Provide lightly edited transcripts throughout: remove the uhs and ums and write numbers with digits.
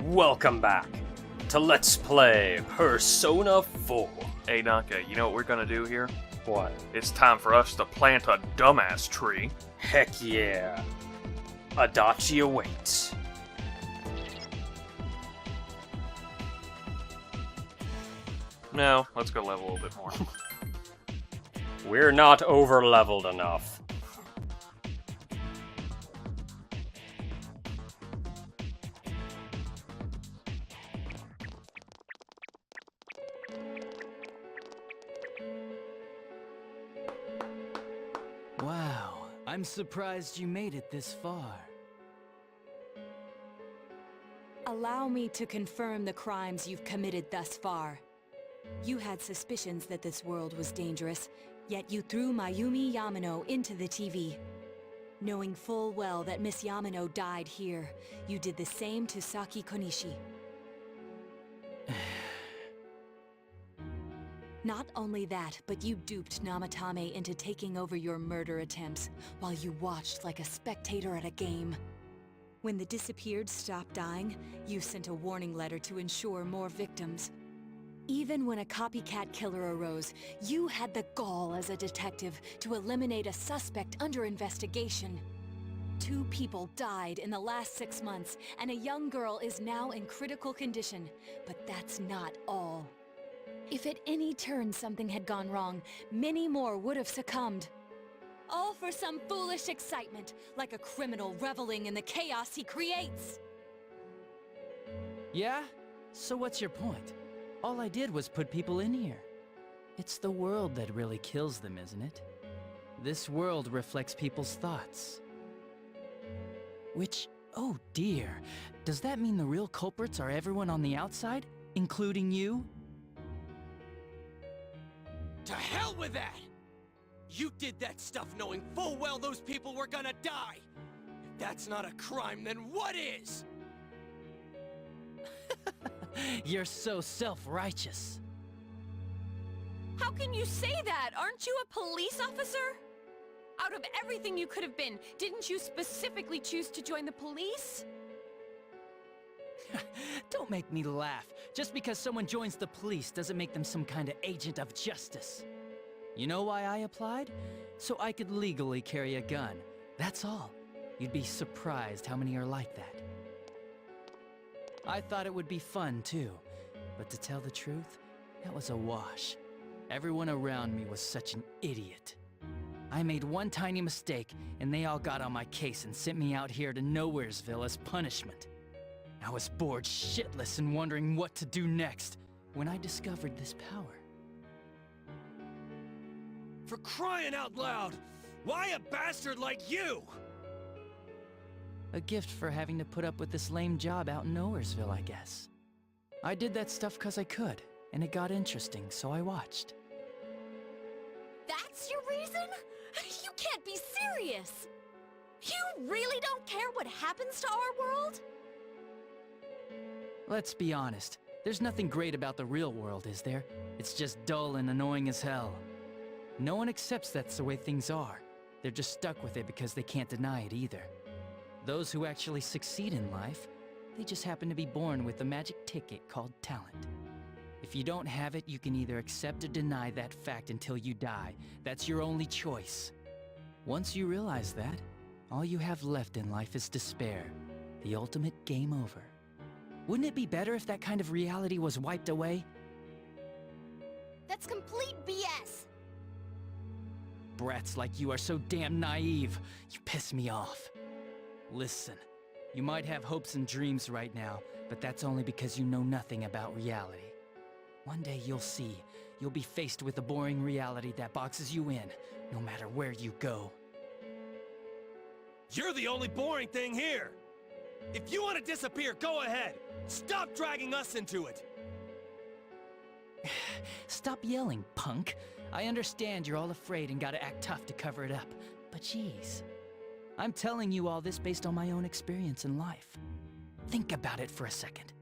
Welcome back to Let's Play Persona 4. Hey Naka, you know what we're gonna do here? What? It's time for us to plant a dumbass tree. Heck yeah. Adachi awaits. No, let's go level a little bit more. We're not over-leveled enough. Wow, I'm surprised you made it this far. Allow me to confirm the crimes you've committed thus far. You had suspicions that this world was dangerous, yet you threw Mayumi Yamano into the TV. Knowing full well that Miss Yamano died here, you did the same to Saki Konishi. Not only that, but you duped Namatame into taking over your murder attempts, while you watched like a spectator at a game. When the disappeared stopped dying, you sent a warning letter to ensure more victims. Even when a copycat killer arose, you had the gall as a detective to eliminate a suspect under investigation. 2 people died in the last 6 months, and a young girl is now in critical condition. But that's not all. If at any turn something had gone wrong, many more would have succumbed. All for some foolish excitement, like a criminal reveling in the chaos he creates. Yeah? So what's your point? All I did was put people in here. It's the world that really kills them, isn't it? This world reflects people's thoughts. Which, oh dear, does that mean the real culprits are everyone on the outside, including you? To hell with that! You did that stuff knowing full well those people were gonna die! If that's not a crime, then what is? You're so self-righteous. How can you say that? Aren't you a police officer? Out of everything you could have been, didn't you specifically choose to join the police? Don't make me laugh. Just because someone joins the police doesn't make them some kind of agent of justice. You know why I applied? So I could legally carry a gun. That's all. You'd be surprised how many are like that. I thought it would be fun too, but to tell the truth, that was a wash. Everyone around me was such an idiot. I made one tiny mistake, and they all got on my case and sent me out here to Nowheresville as punishment. I was bored shitless and wondering what to do next, when I discovered this power. For crying out loud! Why a bastard like you? A gift for having to put up with this lame job out in Nowheresville, I guess. I did that stuff 'cause I could, and it got interesting, so I watched. That's your reason? You can't be serious! You really don't care what happens to our world? Let's be honest, there's nothing great about the real world, is there? It's just dull and annoying as hell. No one accepts that's the way things are. They're just stuck with it because they can't deny it either. Those who actually succeed in life, they just happen to be born with a magic ticket called talent. If you don't have it, you can either accept or deny that fact until you die. That's your only choice. Once you realize that, all you have left in life is despair. The ultimate game over. Wouldn't it be better if that kind of reality was wiped away? That's complete BS! Brats like you are so damn naive. You piss me off. Listen, you might have hopes and dreams right now, but that's only because you know nothing about reality. One day you'll see. You'll be faced with a boring reality that boxes you in, no matter where you go. You're the only boring thing here! If you want to disappear, go ahead! Stop dragging us into it! Stop yelling, punk. I understand you're all afraid and gotta act tough to cover it up, but jeez. I'm telling you all this based on my own experience in life. Think about it for a second.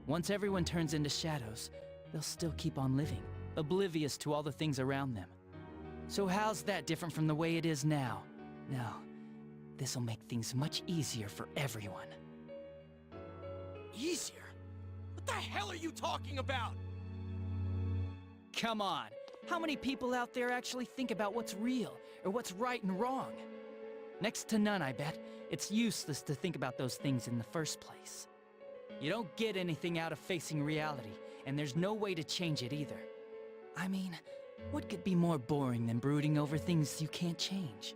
Once everyone turns into shadows, they'll still keep on living, oblivious to all the things around them. So how's that different from the way it is now? No, this'll make things much easier for everyone. Easier? What the hell are you talking about? Come on. How many people out there actually think about what's real, or what's right and wrong? Next to none, I bet. It's useless to think about those things in the first place. You don't get anything out of facing reality, and there's no way to change it either. I mean, what could be more boring than brooding over things you can't change?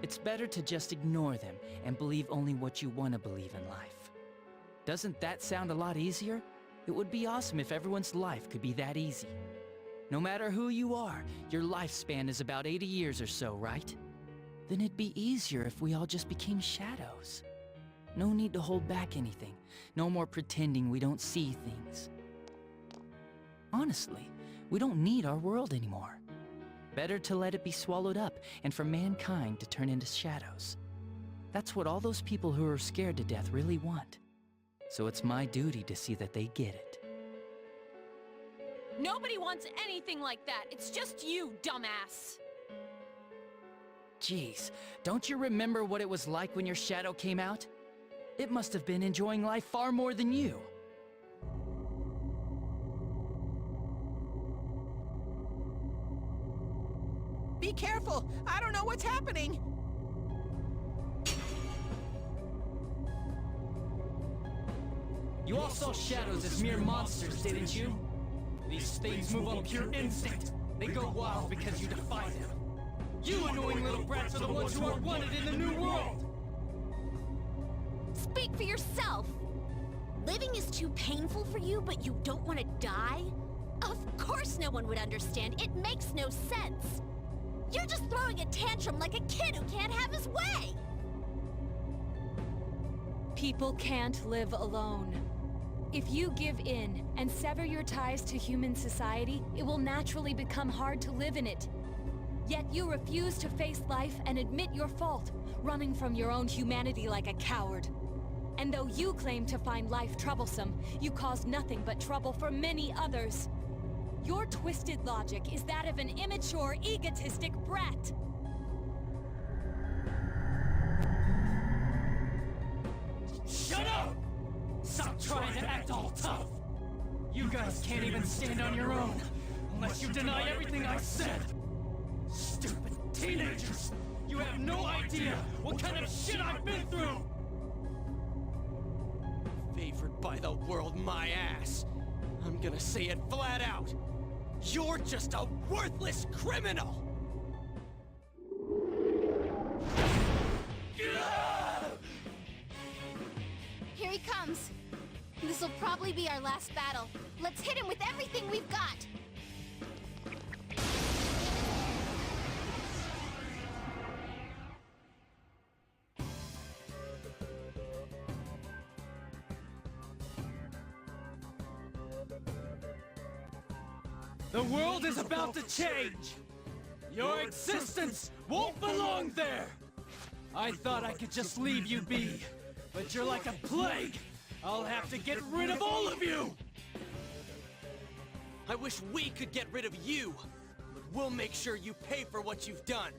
It's better to just ignore them and believe only what you want to believe in life. Doesn't that sound a lot easier? It would be awesome if everyone's life could be that easy. No matter who you are, your lifespan is about 80 years or so, right? Then it'd be easier if we all just became shadows. No need to hold back anything. No more pretending we don't see things. Honestly, we don't need our world anymore. Better to let it be swallowed up and for mankind to turn into shadows. That's what all those people who are scared to death really want. So it's my duty to see that they get it. Nobody wants anything like that. It's just you, dumbass. Jeez, don't you remember what it was like when your shadow came out? It must have been enjoying life far more than you. Be careful! I don't know what's happening! You all saw shadows as mere monsters, didn't you? These things move on pure instinct. They go wild because you defy them. You annoying little brats are the ones who are wanted in the new world! Speak for yourself! Living is too painful for you, but you don't want to die? Of course no one would understand. It makes no sense. You're just throwing a tantrum like a kid who can't have his way! People can't live alone. If you give in and sever your ties to human society, it will naturally become hard to live in it. Yet you refuse to face life and admit your fault, running from your own humanity like a coward. And though you claim to find life troublesome, you cause nothing but trouble for many others. Your twisted logic is that of an immature, egotistic brat. Shut up! Stop trying to act all tough! You guys can't even stand on your own, unless you deny everything I said! Stupid teenagers! You have no idea what kind of shit I've been through! Favored by the world, my ass. I'm gonna say it flat out. You're just a worthless criminal! Here he comes. This'll probably be our last battle. Let's hit him with everything we've got! The world is about to change! Your existence won't belong there! I thought I could just leave you be, but you're like a plague! I'll have to get rid of all of you! I wish we could get rid of you, but we'll make sure you pay for what you've done.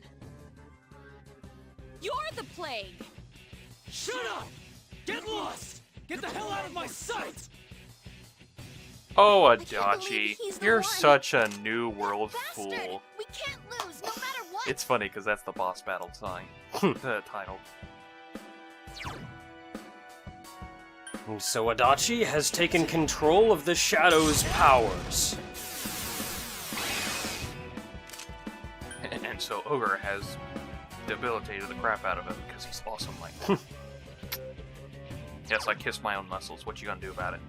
You're the plague! Shut up! Get lost! Get the hell out of my sight! Oh, I can't believe Adachi, he's the you're one. such a new world Bastard! fool. We can't lose, no matter what! It's funny because that's the boss battle sign, the title. So Adachi has taken control of the Shadow's powers. And so Ogre has debilitated the crap out of him because he's awesome like that. Yes, I kiss my own muscles. What you gonna do about it?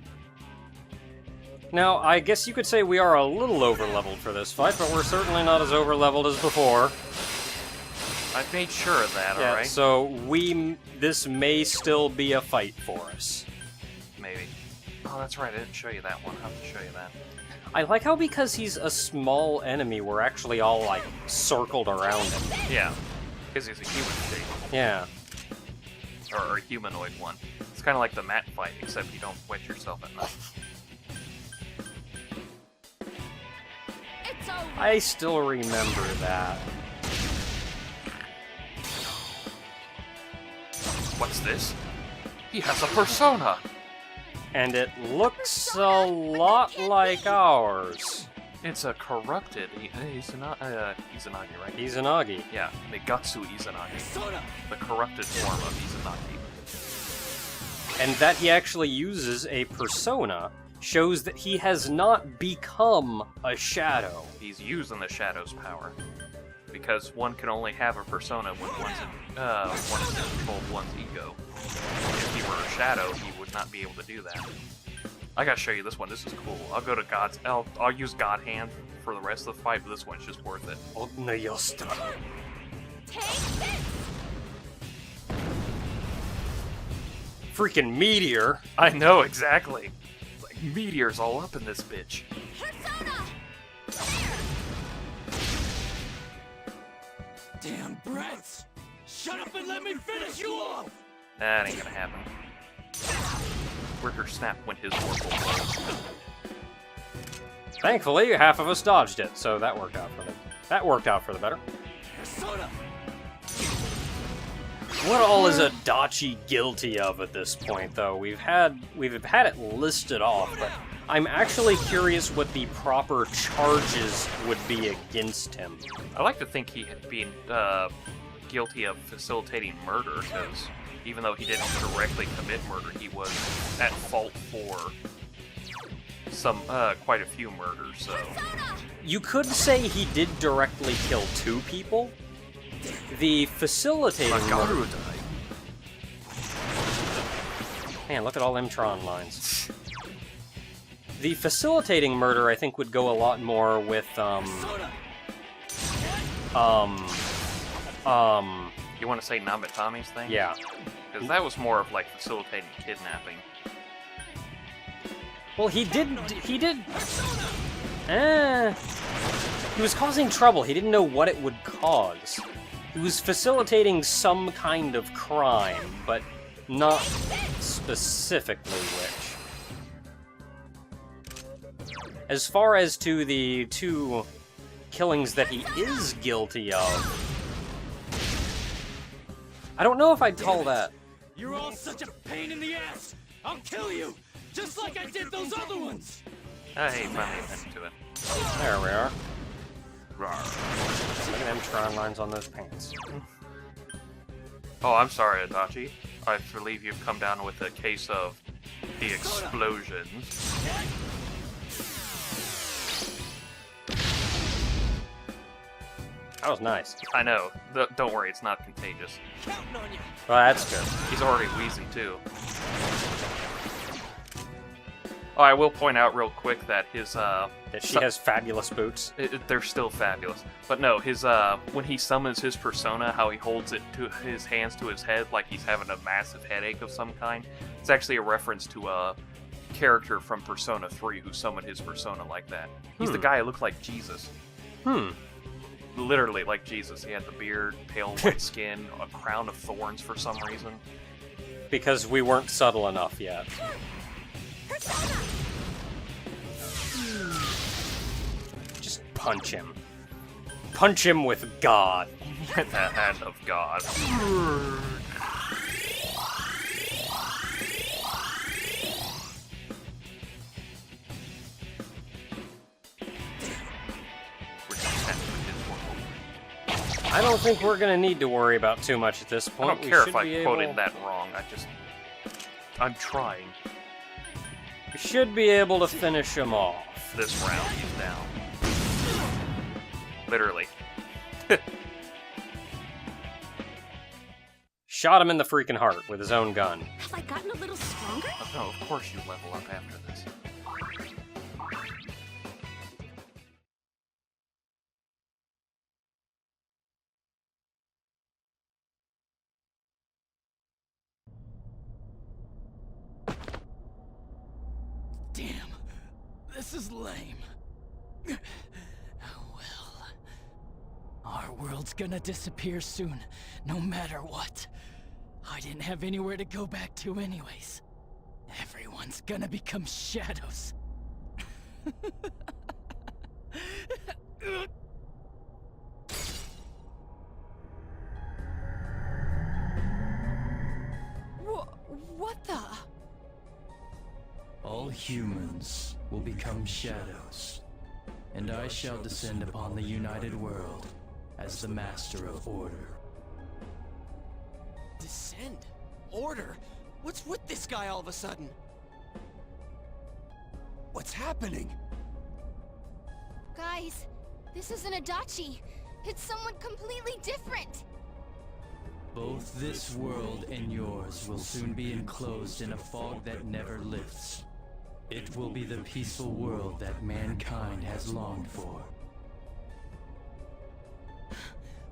Now, I guess you could say we are a little over-leveled for this fight, but we're certainly not as over-leveled as before. I've made sure of that, Yeah, alright? so this may still be a fight for us. Maybe. Oh, that's right, I didn't show you that one. I'll have to show you that. I like how because he's a small enemy, we're actually all, like, circled around him. Yeah, because he's a human shape. Yeah. Or a humanoid one. It's kind of like the mat fight, except you don't wet yourself at night. It's over! I still remember that. What's this? He has a persona! And it looks a lot like ours. It's a corrupted Izanagi, right? Izanagi. Yeah, Megatsu Izanagi. The corrupted form of Izanagi. And that he actually uses a persona shows that he has not become a shadow. He's using the Shadow's power. Because one can only have a persona when one is in control of one's ego. If he were a shadow, he would not be able to do that. I gotta show you this one. This is cool. I'll go to God's. I'll use God Hand for the rest of the fight, but this one's just worth it. Take this! Freaking meteor. I know exactly. Like meteors all up in this bitch. Persona! Damn brats! Shut up and let me finish you off! That ain't gonna happen. Ricker snapped when his vorpal blows. Thankfully, half of us dodged it, so that worked out for the better. Persona! What all is Adachi guilty of at this point, though? We've had it listed off, but I'm actually curious what the proper charges would be against him. I like to think he had been guilty of facilitating murder, because even though he didn't directly commit murder, he was at fault for some quite a few murders. So You could say he did directly kill 2 people. The facilitating murder... Magaru died. Man, look at all them Tron lines. The facilitating murder, I think, would go a lot more with, You want to say Namitami's thing? yeah. Because that was more of like facilitating kidnapping. Well, he did... He was causing trouble. He didn't know what it would cause. He was facilitating some kind of crime, but not specifically which. As far as to the 2 killings that he is guilty of, I don't know if I'd call that. You're all such a pain in the ass! I'll kill you! Just like I did those other ones! Hey, finally attention to it. There we are. Look at them Tron lines on those pants. Oh, I'm sorry, Adachi. I believe you've come down with a case of the explosions. That was nice. I know. Don't worry, it's not contagious. Counting on you! Well, that's good. He's already wheezing, too. Oh, I will point out real quick that his, That she has fabulous boots. they're still fabulous. But no, his, when he summons his persona, how he holds it to his hands to his head like he's having a massive headache of some kind, it's actually a reference to a character from Persona 3 who summoned his persona like that. He's the guy who looked like Jesus. Literally like Jesus. He had the beard, pale white skin, a crown of thorns for some reason. Because we weren't subtle enough yet. Just punch him. Punch him with God. The hand of God. I don't think we're gonna need to worry about too much at this I point. don't care if should I be quoted able- that wrong. I'm trying. We should be able to finish him off. This round, he's down. Literally. Shot him in the freaking heart with his own gun. Have I gotten a little stronger? Oh, no, of course you level up after this. Damn, this is lame. Oh well. Our world's gonna disappear soon, no matter what. I didn't have anywhere to go back to anyways. Everyone's gonna become shadows. What the? All humans will become shadows, and I shall descend upon the united world as the Master of Order. Descend? Order? What's with this guy all of a sudden? What's happening? Guys, this isn't Adachi. It's someone completely different. Both this world and yours will soon be enclosed in a fog that never lifts. It will be the peaceful world that mankind has longed for.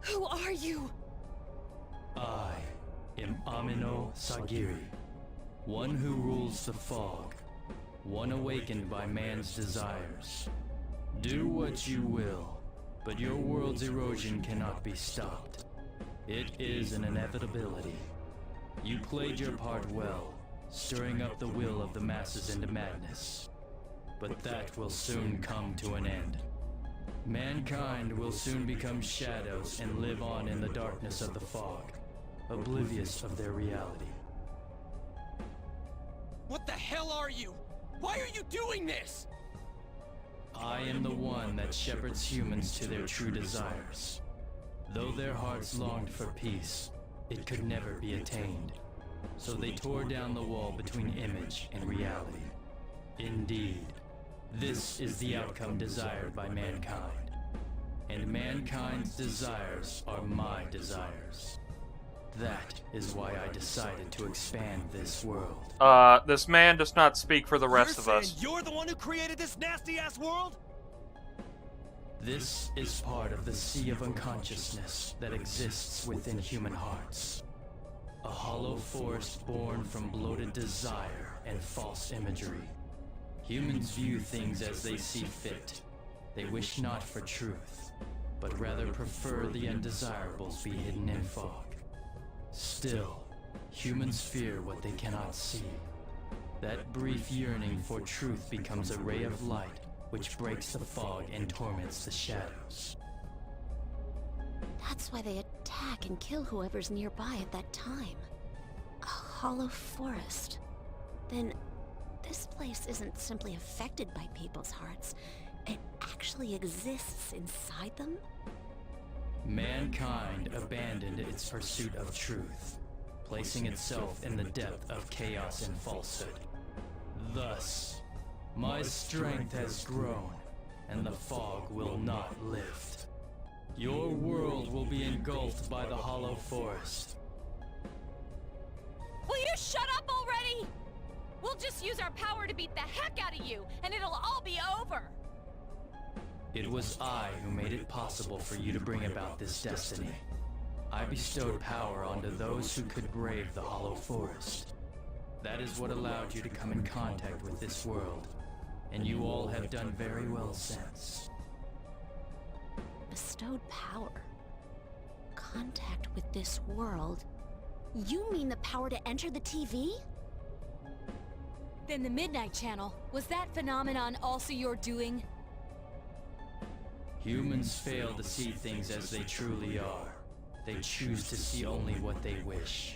Who are you? I am Amano-sagiri, one who rules the fog, one awakened by man's desires. Do what you will, but your world's erosion cannot be stopped. It is an inevitability. You played your part well, stirring up the will of the masses into madness. But that will soon come to an end. Mankind will soon become shadows and live on in the darkness of the fog, oblivious of their reality. What the hell are you? Why are you doing this? I am the one that shepherds humans to their true desires. Though their hearts longed for peace, it could never be attained. So they tore down the wall between image and reality. Indeed, this is the outcome desired by mankind. And mankind's desires are my desires. That is why I decided to expand this world. This man does not speak for the rest of us. You're the one who created this nasty-ass world? This is part of the sea of unconsciousness that exists within human hearts. A hollow forest born from bloated desire and false imagery. Humans view things as they see fit. They wish not for truth, but rather prefer the undesirables be hidden in fog. Still, humans fear what they cannot see. That brief yearning for truth becomes a ray of light which breaks the fog and torments the shadows. That's why they attack and kill whoever's nearby at that time. A hollow forest. Then, this place isn't simply affected by people's hearts. It actually exists inside them? Mankind abandoned its pursuit of truth, placing itself in the depth of chaos and falsehood. Thus, my strength has grown, and the fog will not lift. Your world will be engulfed by the hollow forest. Will you shut up already? We'll just use our power to beat the heck out of you, and it'll all be over. It was I who made it possible for you to bring about this destiny. I bestowed power onto those who could brave the hollow forest. That is what allowed you to come in contact with this world, and you all have done very well since. Bestowed power. Contact with this world. You mean the power to enter the TV? Then the Midnight Channel, was that phenomenon also your doing? Humans fail to see things as they truly are. They choose to see only what they wish.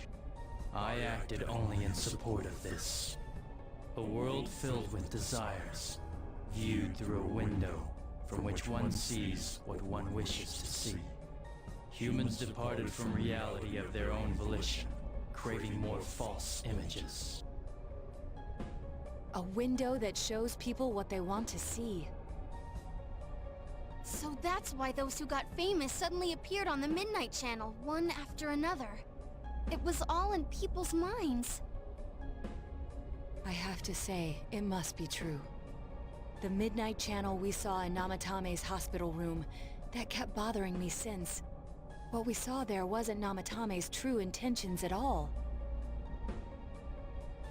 I acted only in support of this. A world filled with desires, viewed through a window from which one sees what one wishes to see. Humans departed from reality of their own volition, craving more false images. A window that shows people what they want to see. So that's why those who got famous suddenly appeared on the Midnight Channel, one after another. It was all in people's minds. I have to say, it must be true. The Midnight Channel we saw in Namatame's hospital room, that kept bothering me since. What we saw there wasn't Namatame's true intentions at all.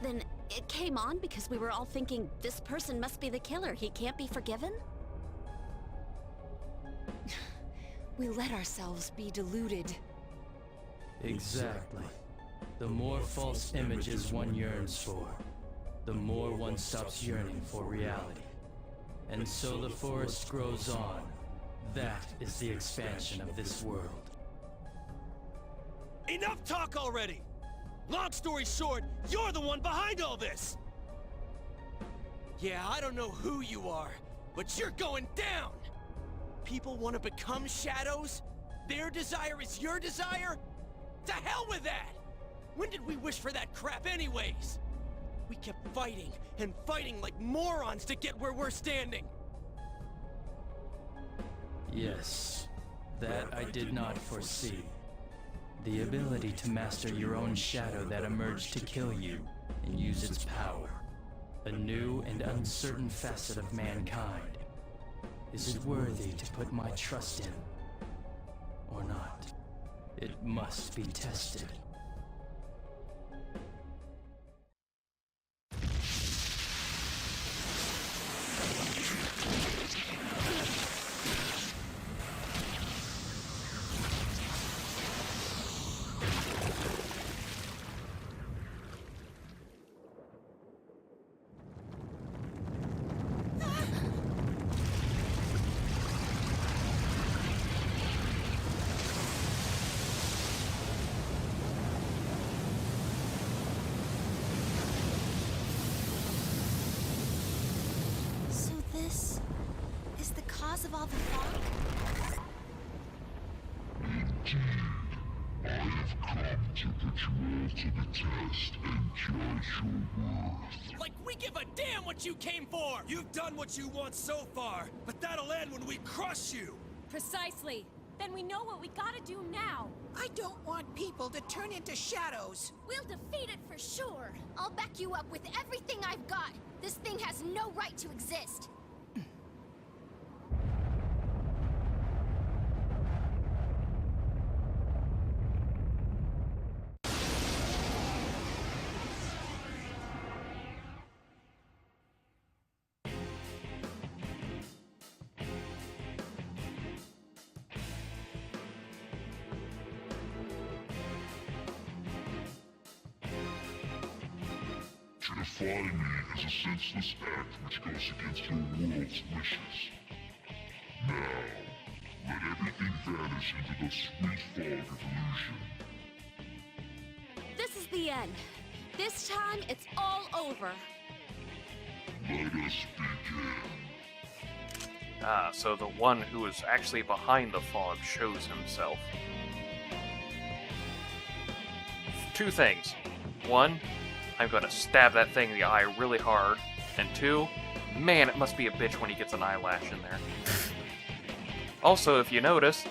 Then it came on because we were all thinking, this person must be the killer, he can't be forgiven? We let ourselves be deluded. Exactly. The more false images one yearns for, the more one stops yearning for reality. And so the forest grows on. That is the expansion of this world. Enough talk already! Long story short, you're the one behind all this! Yeah, I don't know who you are, but you're going down! People want to become shadows? Their desire is your desire? To hell with that! When did we wish for that crap anyways? We kept fighting and fighting like morons to get where we're standing. Yes, that I did not foresee. The ability to master your own shadow that emerged to kill you and use its power. A new and uncertain facet of mankind. Is it worthy to put my trust in? Or not? It must be tested. So this is the cause of all the fog? I have come to put you all to the test and judge your worth. Like we give a damn what you came for! You've done what you want so far, but that'll end when we crush you! Precisely. Then we know what we gotta do now. I don't want people to turn into shadows. We'll defeat it for sure. I'll back you up with everything I've got. This thing has no right to exist. To defy me is a senseless act which goes against your world's wishes. Now, let everything vanish into the sweet fog of illusion. This is the end. This time, it's all over. Let us begin. Ah, so the one who is actually behind the fog shows himself. Two things. One, I'm gonna stab that thing in the eye really hard. And two, man, it must be a bitch when he gets an eyelash in there. Also, if you notice,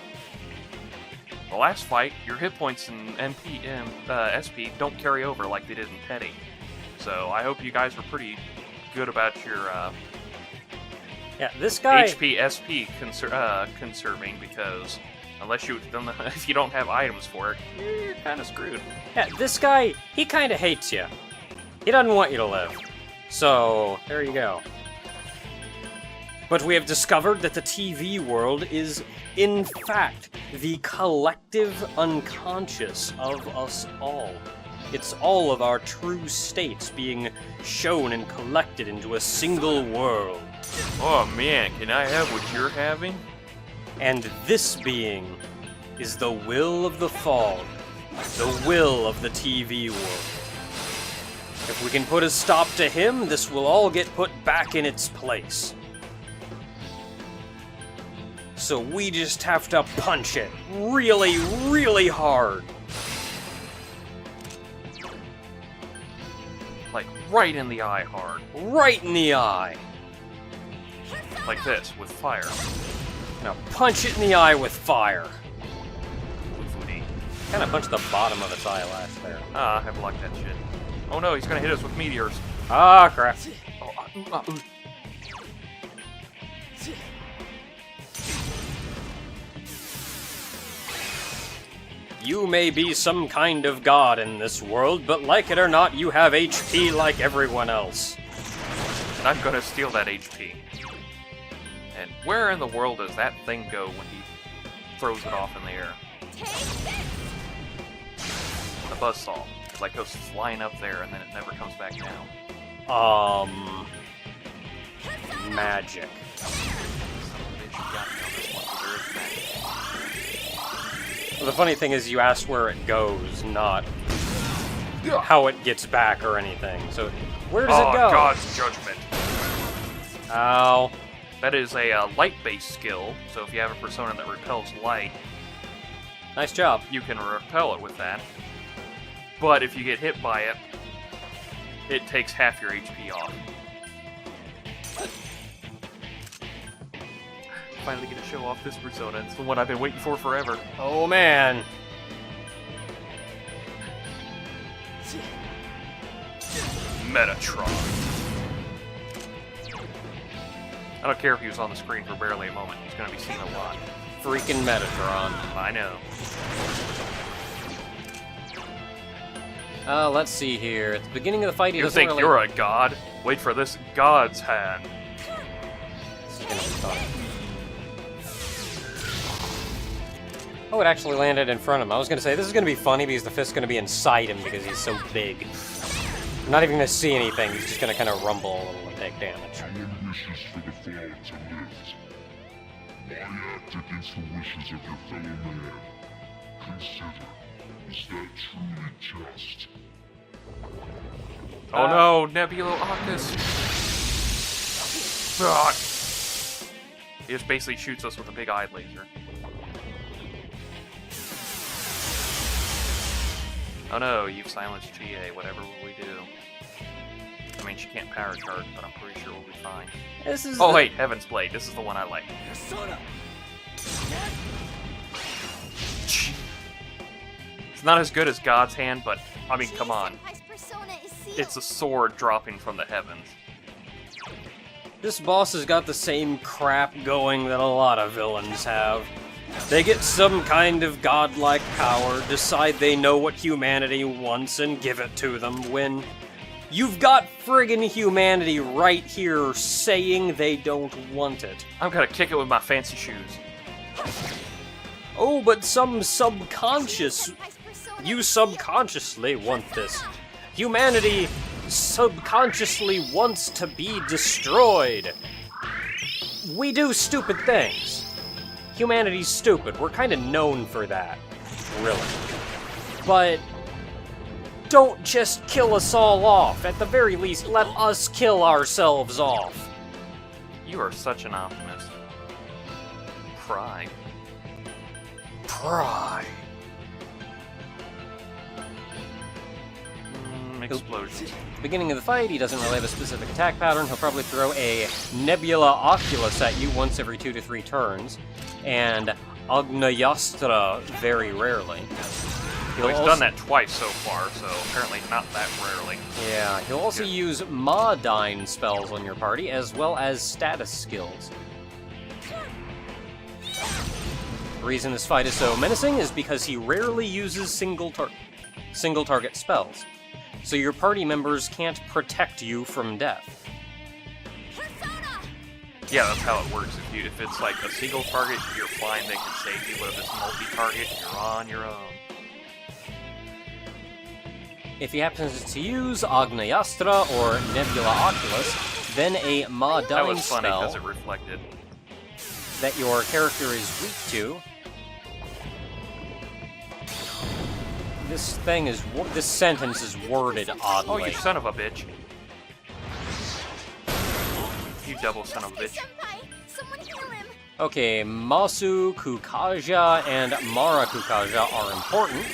the last fight, your hit points in SP don't carry over like they did in Petty. So I hope you guys were pretty good about your Yeah, this guy... HP, SP conserving, because unless you don't, if you don't have items for it, you're kind of screwed. Yeah, this guy, he kind of hates you. He doesn't want you to live. So, there you go. But we have discovered that the TV world is, in fact, the collective unconscious of us all. It's all of our true states being shown and collected into a single world. Oh man, can I have what you're having? And this being is the will of the fog, the will of the TV world. If we can put a stop to him, this will all get put back in its place. So we just have to punch it really, really hard. Like right in the eye hard. Right in the eye. Like this, with fire. Now punch it in the eye with fire. Woofooty. Kind of punch the bottom of its eyelash there. Ah, I blocked that shit. Oh no, he's gonna hit us with meteors. Ah, crap. Oh, You may be some kind of god in this world, but like it or not, you have HP like everyone else. And I'm gonna steal that HP. And where in the world does that thing go when he throws it off in the air? The buzzsaw. It like goes flying up there and then it never comes back down. Magic. Well, the funny thing is you asked where it goes, not how it gets back or anything. So, where does it go? God's judgment. Ow. That is a light-based skill, so if you have a persona that repels light, Nice job. you can repel it with that. But if you get hit by it, it takes half your HP off. Finally get to show off this persona. It's the one I've been waiting for forever. Oh, man. Metatron. I don't care if he was on the screen for barely a moment. He's going to be seen a lot. Freaking Metatron. I know. Let's see here. At the beginning of the fight, he You doesn't think really... you're a god? Wait for this god's hand. This is gonna be fun. Oh, it actually landed in front of him. I was gonna say, this is gonna be funny because the fist's gonna be inside him because he's so big. I'm not even gonna see anything. He's just gonna kind of rumble a little and take damage. One wishes for the fallen to live. Why act against the wishes of your fellow man? Consider, is that truly just? Oh no, Nebulo-Octus! Ah. He just basically shoots us with a big eye laser. Oh no, you've silenced GA, whatever will we do? I mean, she can't power charge, but I'm pretty sure we'll be fine. This is Oh wait, Heaven's Blade, this is the one I like. It's not as good as God's Hand, but, I mean, come on. Senpai's persona is sealed. It's a sword dropping from the heavens. This boss has got the same crap going that a lot of villains have. They get some kind of godlike power, decide they know what humanity wants, and give it to them, when you've got friggin' humanity right here saying they don't want it. I'm gonna kick it with my fancy shoes. Oh, but some subconscious... Senpai's persona You is sealed. subconsciously want this. Humanity subconsciously wants to be destroyed. We do stupid things. Humanity's stupid. We're kind of known for that. Really. But don't just kill us all off. At the very least, let us kill ourselves off. You are such an optimist. Cry. Pride. Explosions. At the beginning of the fight, he doesn't really have a specific attack pattern. He'll probably throw a Nebula-Oculus at you once every 2 to 3 turns, and Agnayastra very rarely. Well, he's done that twice so far, so apparently not that rarely. Yeah, he'll also Good. use Maudine spells on your party, as well as status skills. The reason this fight is so menacing is because he rarely uses single target spells. So your party members can't protect you from death. Persona! Yeah, that's how it works. If it's like a single target, you're fine, they can save you, but if it's multi-target, you're on your own. If he happens to use Agnayastra or Nebula-Oculus, then a That Maudine was funny because spell it reflected. that your character is weak to. This sentence is worded oddly. Oh, you son of a bitch. You double son of a bitch. Senpai! Someone heal him! Okay, Masu Kukaja and Mara Kukaja are important.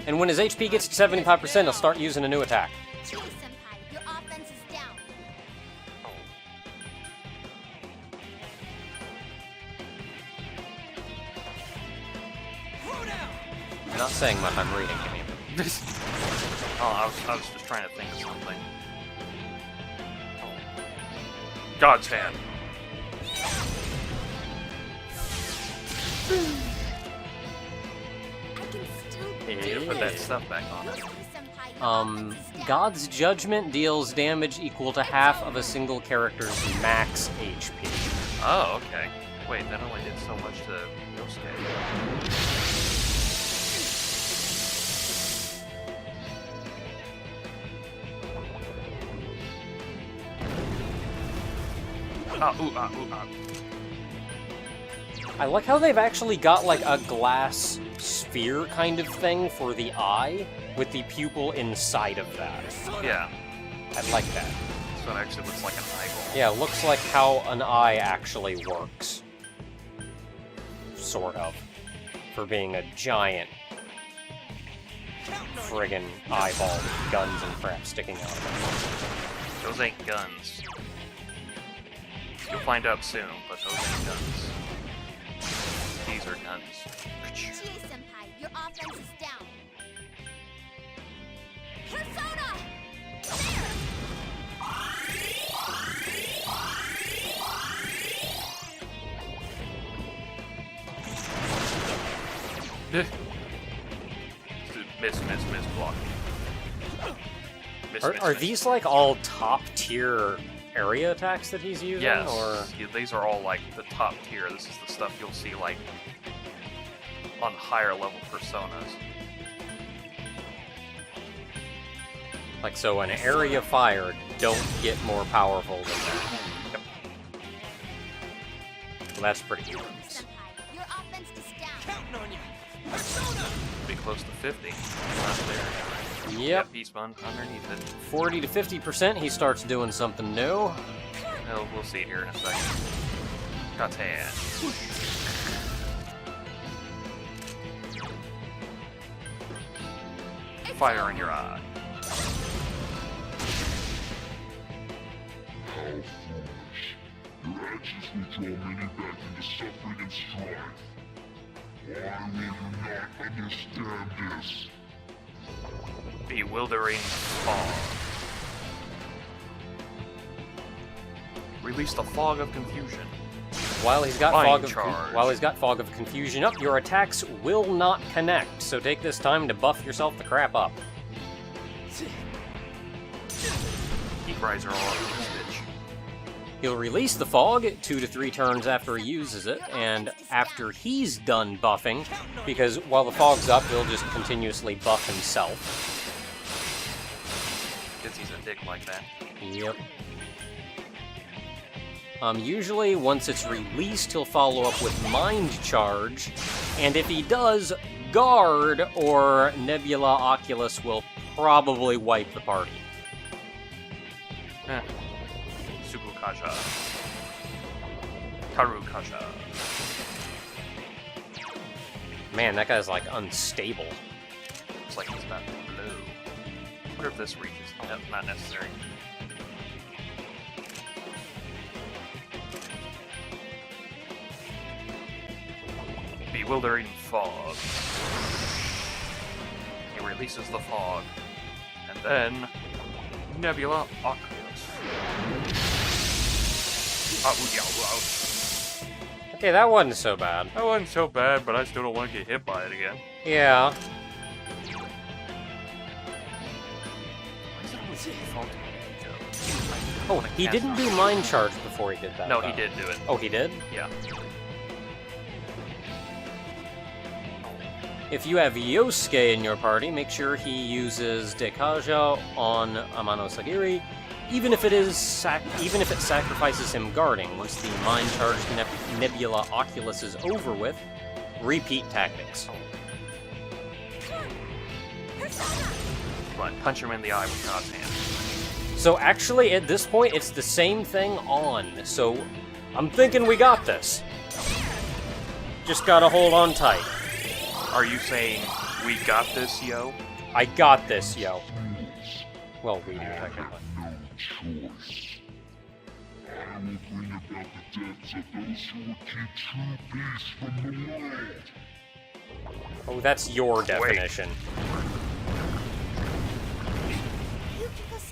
And when his HP gets to 75%, he'll start using a new attack. Chie Senpai, your offense is down. I'm not saying much, I'm reading him even. Oh, I was just trying to think of something. God's hand. I can still You need to put that stuff back on it. Chie Senpai, your offense is down. God's Judgment deals damage equal to half of a single character's max HP. Oh, okay. Wait, that only did so much to Yosuke. Ooh, ah. I like how they've actually got like a glass sphere kind of thing for the eye, with the pupil inside of that. Yeah. I like that. So it actually looks like an eyeball. Yeah, looks like how an eye actually works. Sort of. For being a giant friggin' eyeball with guns and crap sticking out of it. Those ain't guns. You'll find out soon, but those ain't guns. These are guns. Chie-senpai, your offense is down. Persona! There! Miss, block. Are these like all top tier area attacks that he's using? Yes. Or Yeah, these are all like the top tier. This is the stuff you'll see like on higher level personas. like so an area fire don't get more powerful than that. Yep. Well, that's pretty good. Senpai, your offense is down. Counting on you. Persona! Be close to 50. Not there. Yep. He spun underneath it. 40 to 50%, he starts doing something new. Well, we'll see here in a second. Katan. Fire in your eye. How foolish. Your actions will draw many back into suffering and strife. Why will you not understand this? Bewildering fog. Release the fog of confusion. While he's got Flying fog of confusion up, your attacks will not connect. So take this time to buff yourself the crap up. Heat riser all over this bitch. He'll release the fog 2 to 3 turns after he uses it, and after he's done buffing, because while the fog's up, he'll just continuously buff himself. Because he's a dick like that. Yep. Usually, once it's released, he'll follow up with Mind Charge, and if he does, Guard or Nebula Oculus will probably wipe the party. Sukukaja. Tarukaja. Man, that guy's like unstable. Looks like he's about to blow. I wonder if this reaches. Nope, not necessary. Bewildering fog. He releases the fog. And then... Nebula Oculus. Okay, that wasn't so bad. That wasn't so bad, but I still don't want to get hit by it again. Yeah. Oh, he didn't do Mind Charge before he did that. No, though. he did do it. Oh, he did? Yeah. If you have Yosuke in your party, make sure he uses Dekaja on Amano-sagiri, even if it sacrifices him guarding. Once the Mind Charge Nebula Oculus is over with, repeat tactics. But punch him in the eye with God's hand. So actually, at this point, it's the same thing on. So I'm thinking we got this. Just gotta hold on tight. Are you saying we got this, yo? I got this, yo. Well, we do, technically. No choice. I will bring about the deaths of those who would keep true peace from the world. Oh, that's your definition.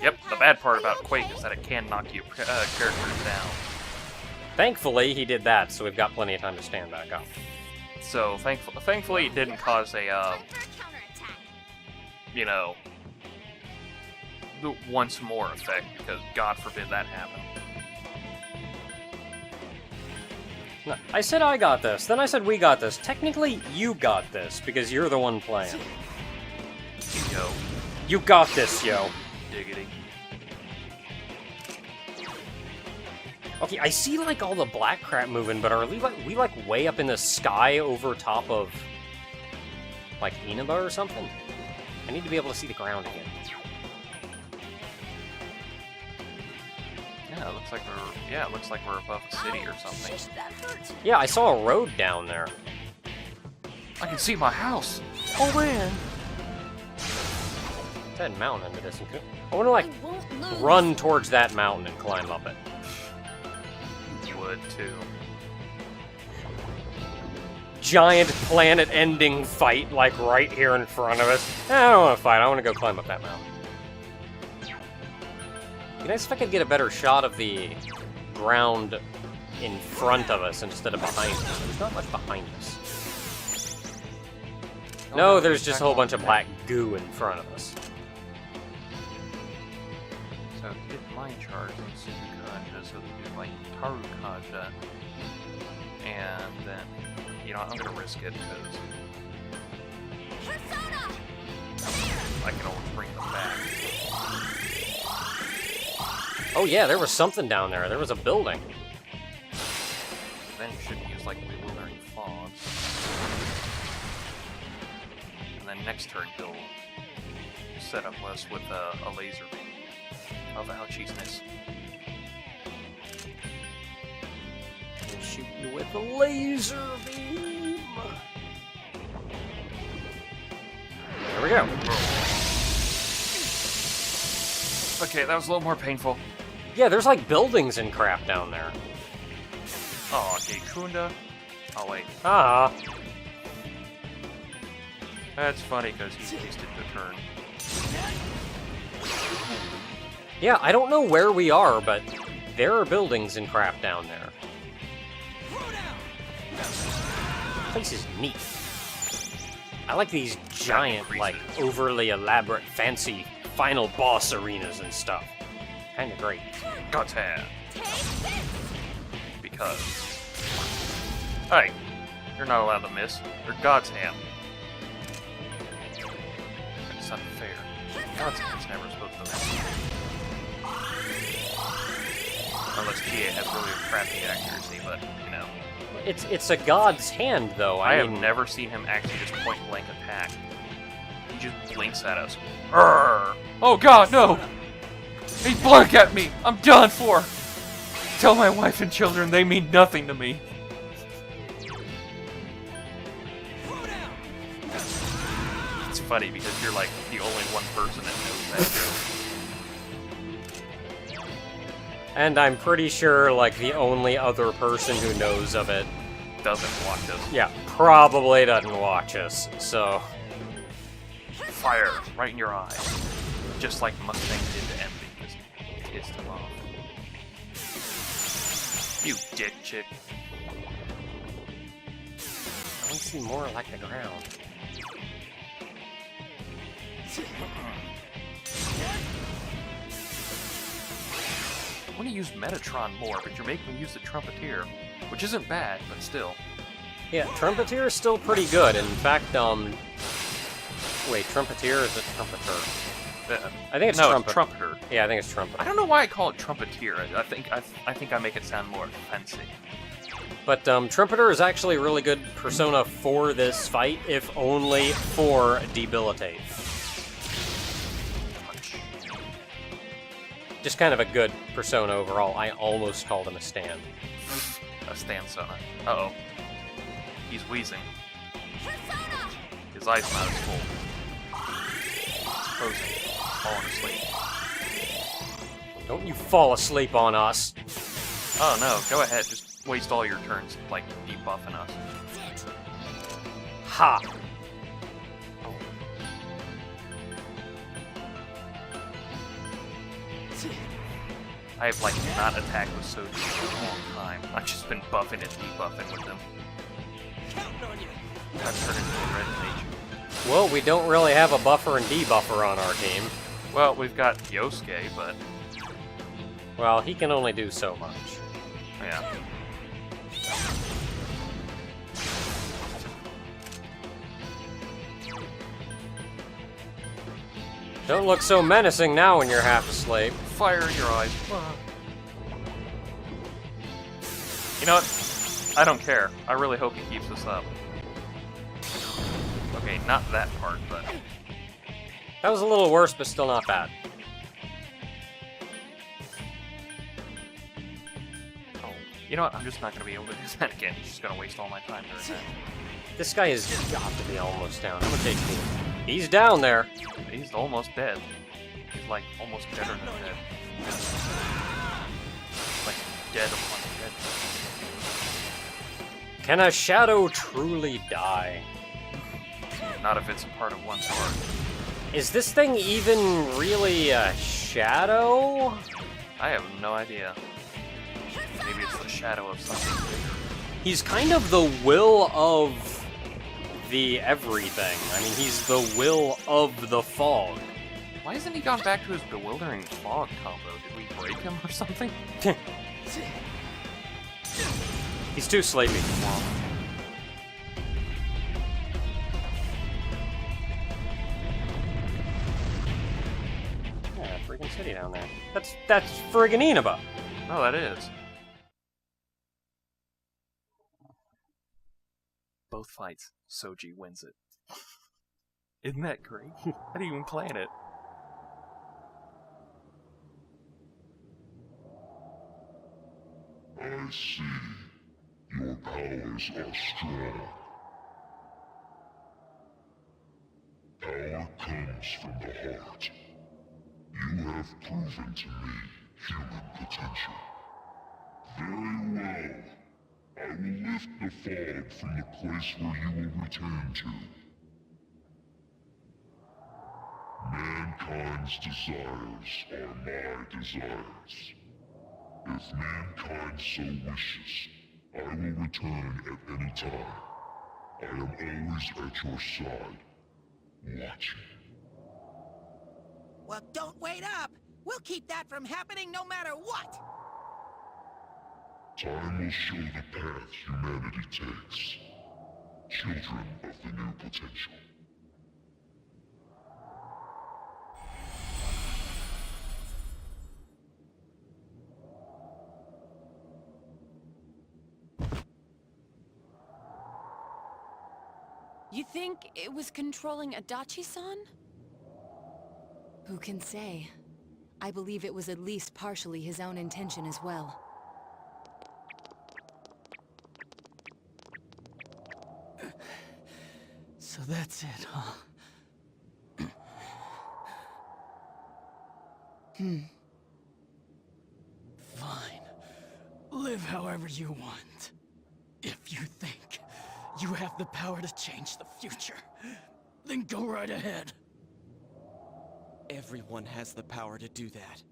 Yep, the bad part about Quake is that it can knock you characters down. Thankfully, he did that, so we've got plenty of time to stand back up. So, thankfully it didn't cause a, you know, the once more effect, because God forbid that happen. No, I said I got this, then I said we got this. Technically, you got this, because you're the one playing. Yo. You got this, yo. Diggity. Okay, I see like all the black crap moving, but are we like way up in the sky over top of like Inaba or something? I need to be able to see the ground again. Yeah, it looks like we're above a city or something. That hurt. Yeah, I saw a road down there. I can see my house. Oh man. That mountain in the distance. I want to like I won't lose. run towards that mountain and climb up it. You would too. Giant planet-ending fight like right here in front of us. I don't want to fight. I want to go climb up that mountain. Be nice if I could get a better shot of the ground in front of us instead of behind us. There's not much behind us. No, there's just a whole bunch of black goo in front of us. So hit mind charge and Sukukaja, so we do like Tarukaja. And then, you know, I'm gonna risk it because Persona! I can always bring them back. Oh yeah, there was something down there. There was a building. Then you should use like bewildering fog. And then next turn he'll set up us with a laser beam of ouchiesness. Shoot you with a laser beam. There we go. Okay, that was a little more painful. Yeah, there's like buildings and crap down there. Oh, Gekunda. Oh wait, Ah. that's funny because he wasted the turn. Yeah, I don't know where we are, but there are buildings and crap down there. This place is neat. I like these giant, like, overly elaborate, fancy final boss arenas and stuff. Kinda great. God's hand. Because. Hey, you're not allowed to miss. You're God's hand. It's unfair. God's hand's never supposed to miss. Unless GA has really crappy accuracy, but, you know. It's a god's hand, though. I mean, have never seen him actually just point-blank attack. He just blinks at us. Urgh. Oh god, no! He blinked at me! I'm done for! Tell my wife and children they mean nothing to me. It's funny because you're like the only one person that knows that joke. And I'm pretty sure, like, the only other person who knows of it, Doesn't watch us. yeah, probably doesn't watch us, so... Fire right in your eyes. Just like Mustang did to Emily because he kissed him off. You dick chick. I want to see more like the ground. I want to use Metatron more, but you're making me use the Trumpeteer, which isn't bad, but still. Yeah, Trumpeteer is still pretty good. In fact, wait, Trumpeteer or is it Trumpeter? I think it's no, Trumpet. it's Trumpeter. Yeah, I think it's Trumpeter. I don't know why I call it Trumpeteer. I think I make it sound more fancy. But Trumpeter is actually a really good persona for this fight, if only for Debilitate. Just kind of a good persona overall. I almost called him a stand. A Stansona. Uh-oh. He's wheezing. His eyes not as full. He's frozen. Falling asleep. Don't you fall asleep on us. Oh no, go ahead. Just waste all your turns, like, debuffing us. Ha! I have, like, not attacked with Soji in a long time. I've just been buffing and debuffing with them. I've turned into a red mage. Well, we don't really have a buffer and debuffer on our team. Well, we've got Yosuke, but... Well, he can only do so much. yeah. Don't look so menacing now when you're half asleep. Fire in your eyes. You know what? I don't care. I really hope he keeps this up. Okay, not that part, but... That was a little worse, but still not bad. You know what? I'm just not going to be able to do that again. He's just going to waste all my time doing that. This guy has got to be almost down. How much HP? He's down there. He's almost dead. He's like almost deader than dead. Like dead upon dead. Can a shadow truly die? Not if it's a part of one's heart. Is this thing even really a shadow? I have no idea. Maybe it's the shadow of something bigger. He's kind of the will of the everything. I mean, he's the will of the fog. Why hasn't he gone back to his bewildering fog combo? Did we break him or something? He's too sleepy. Yeah, freaking city down there. That's friggin' Inaba. Oh, that is. Both fights, Soji wins it. Isn't that great? How do you even plan it? I see. Your powers are strong. Power comes from the heart. You have proven to me human potential. Very well. I will lift the fog from the place where you will return to. Mankind's desires are my desires. If mankind so wishes, I will return at any time. I am always at your side, watching. Well, don't wait up. We'll keep that from happening no matter what. Time will show the path humanity takes. Children of the new potential. You think it was controlling Adachi-san? Who can say? I believe it was at least partially his own intention as well. So that's it, huh? Fine. Live however you want. If you think you have the power to change the future, then go right ahead. Everyone has the power to do that.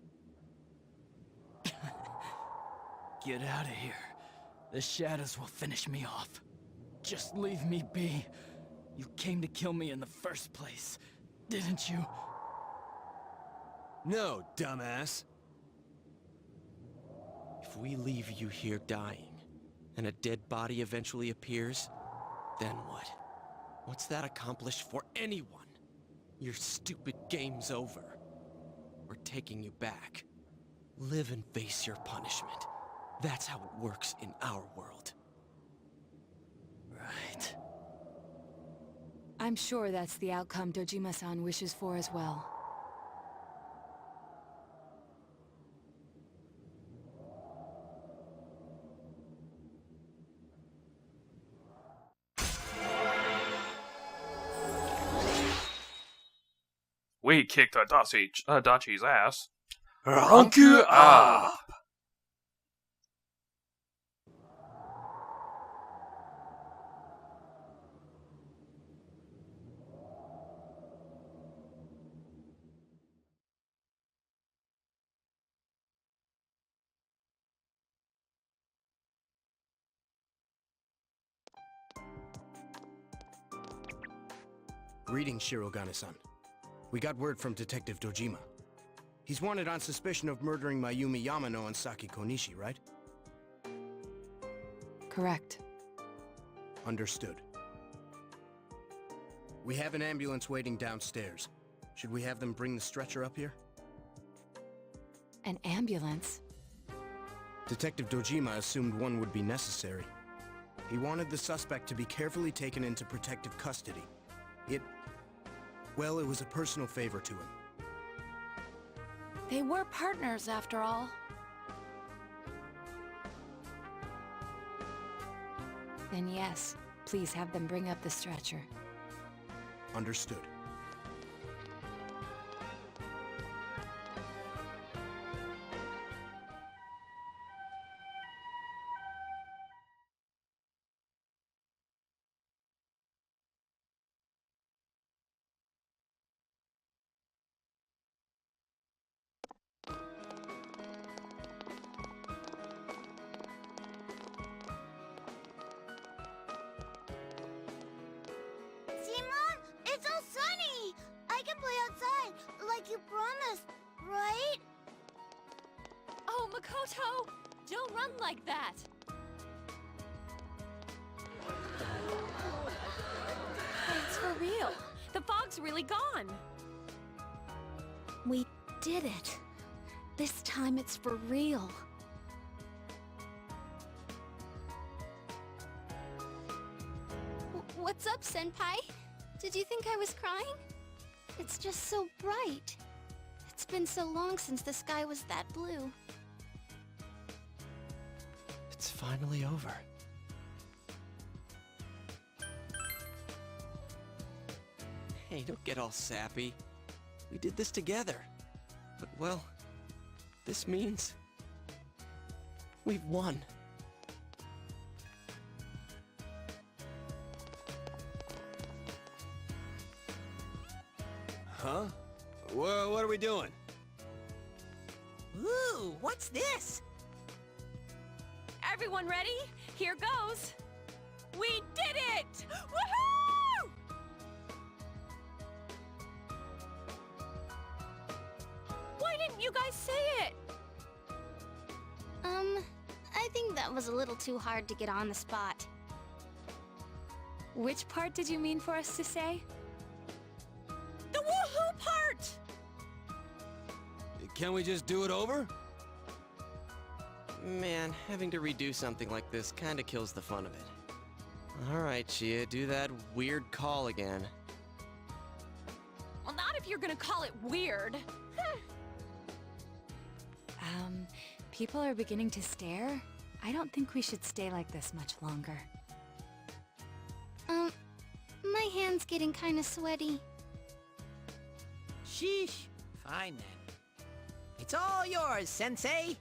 Get out of here. The shadows will finish me off. Just leave me be. You came to kill me in the first place, didn't you? No, dumbass. If we leave you here dying, and a dead body eventually appears, then what? What's that accomplish for anyone? Your stupid game's over. We're taking you back. Live and face your punishment. That's how it works in our world. Right. I'm sure that's the outcome Dojima-san wishes for as well. We kicked Adachi's ass. Rank you up! Greetings, Shirogane-san. We got word from Detective Dojima. He's wanted on suspicion of murdering Mayumi Yamano and Saki Konishi, right? Correct. Understood. We have an ambulance waiting downstairs. Should we have them bring the stretcher up here? An ambulance? Detective Dojima assumed one would be necessary. He wanted the suspect to be carefully taken into protective custody. Well, it was a personal favor to him. They were partners, after all. Then yes, please have them bring up the stretcher. Understood. Simon, it's all sunny! I can play outside, like you promised, right? Oh, Makoto! Don't run like that! It's for real. The fog's really gone. We did it. This time it's for real. What's up, Senpai? Did you think I was crying? It's just so bright. It's been so long since the sky was that blue. It's finally over. Hey, don't get all sappy. We did this together. But, well, this means we've won. Huh? What are we doing? Ooh, what's this? Everyone ready? Here goes. We did it! Woohoo! Why didn't you guys say it? I think that was a little too hard to get on the spot. Which part did you mean for us to say? The woohoo part! Can we just do it over? Man, having to redo something like this kinda kills the fun of it. Alright, Chia, do that weird call again. Well, not if you're gonna call it weird. People are beginning to stare. I don't think we should stay like this much longer. My hand's getting kinda sweaty. Sheesh. Fine then. It's all yours, Sensei.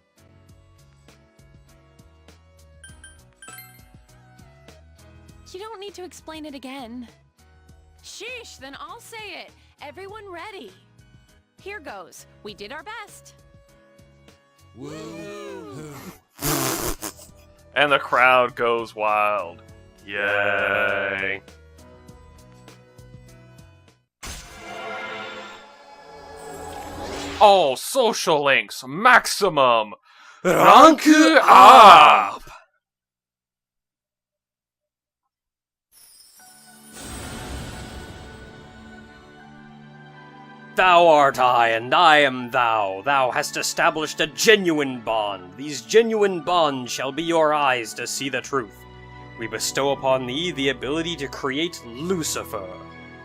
You don't need to explain it again. Sheesh, then I'll say it. Everyone ready? Here goes. We did our best. Woo! And the crowd goes wild. Yay! All social links maximum rank up. Thou art I, and I am thou. Thou hast established a genuine bond. These genuine bonds shall be your eyes to see the truth. We bestow upon thee the ability to create Lucifer,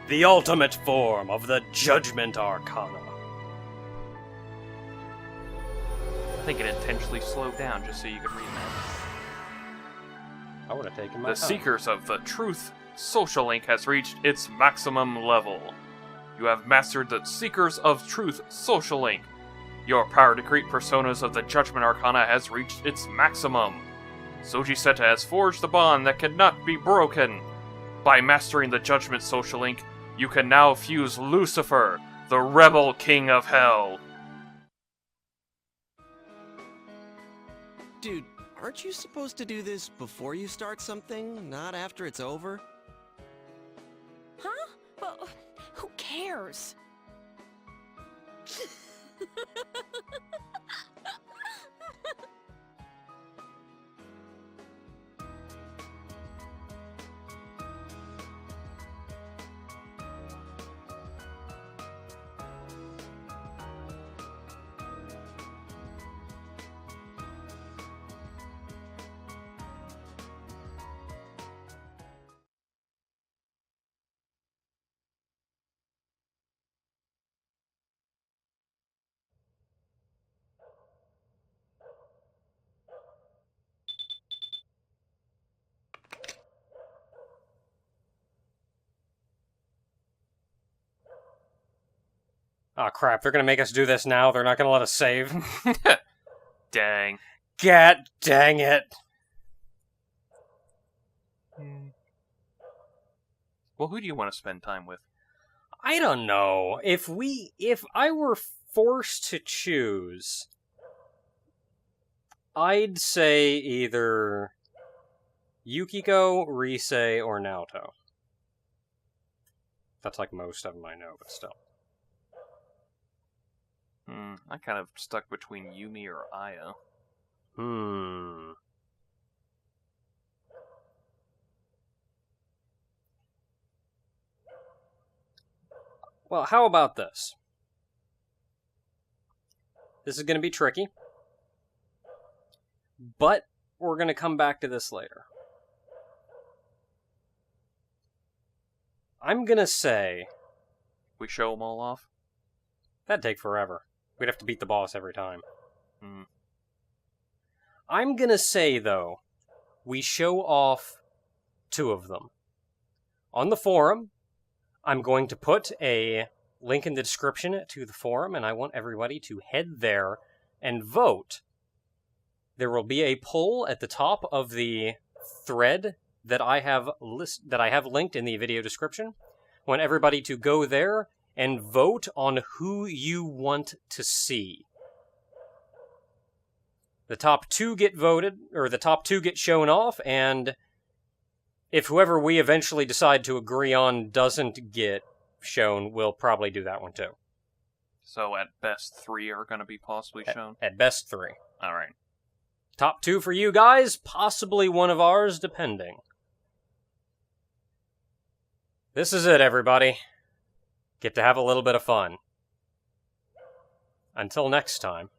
the ultimate form of the Judgment Arcana. I think it intentionally slowed down just so you could read that. I would have taken my The time. Seekers of the Truth social link has reached its maximum level. You have mastered the Seekers of Truth social link. Your power to create personas of the Judgment Arcana has reached its maximum. Soji Seta has forged a bond that cannot be broken. By mastering the Judgment social link, you can now fuse Lucifer, the Rebel King of Hell. Dude, aren't you supposed to do this before you start something, not after it's over? Huh? Well, who cares? Aw, crap, they're gonna make us do this now. They're not gonna let us save. Dang. God dang it. Well, who do you want to spend time with? I don't know. If I were forced to choose, I'd say either Yukiko, Rise, or Naoto. That's like most of them I know, but still. I kind of stuck between Yumi or Aya. Well, how about this? This is going to be tricky, but we're going to come back to this later. I'm going to say... We show them all off? That'd take forever. We'd have to beat the boss every time. I'm going to say, though, we show off 2 of them. On the forum, I'm going to put a link in the description to the forum, and I want everybody to head there and vote. There will be a poll at the top of the thread that I have linked in the video description. I want everybody to go there and vote on who you want to see. The top 2 get voted, or the top 2 get shown off, and if whoever we eventually decide to agree on doesn't get shown, we'll probably do that one too. So at best 3 are going to be possibly shown? At best 3. Alright. Top 2 for you guys, possibly one of ours, depending. This is it, everybody. Get to have a little bit of fun. Until next time.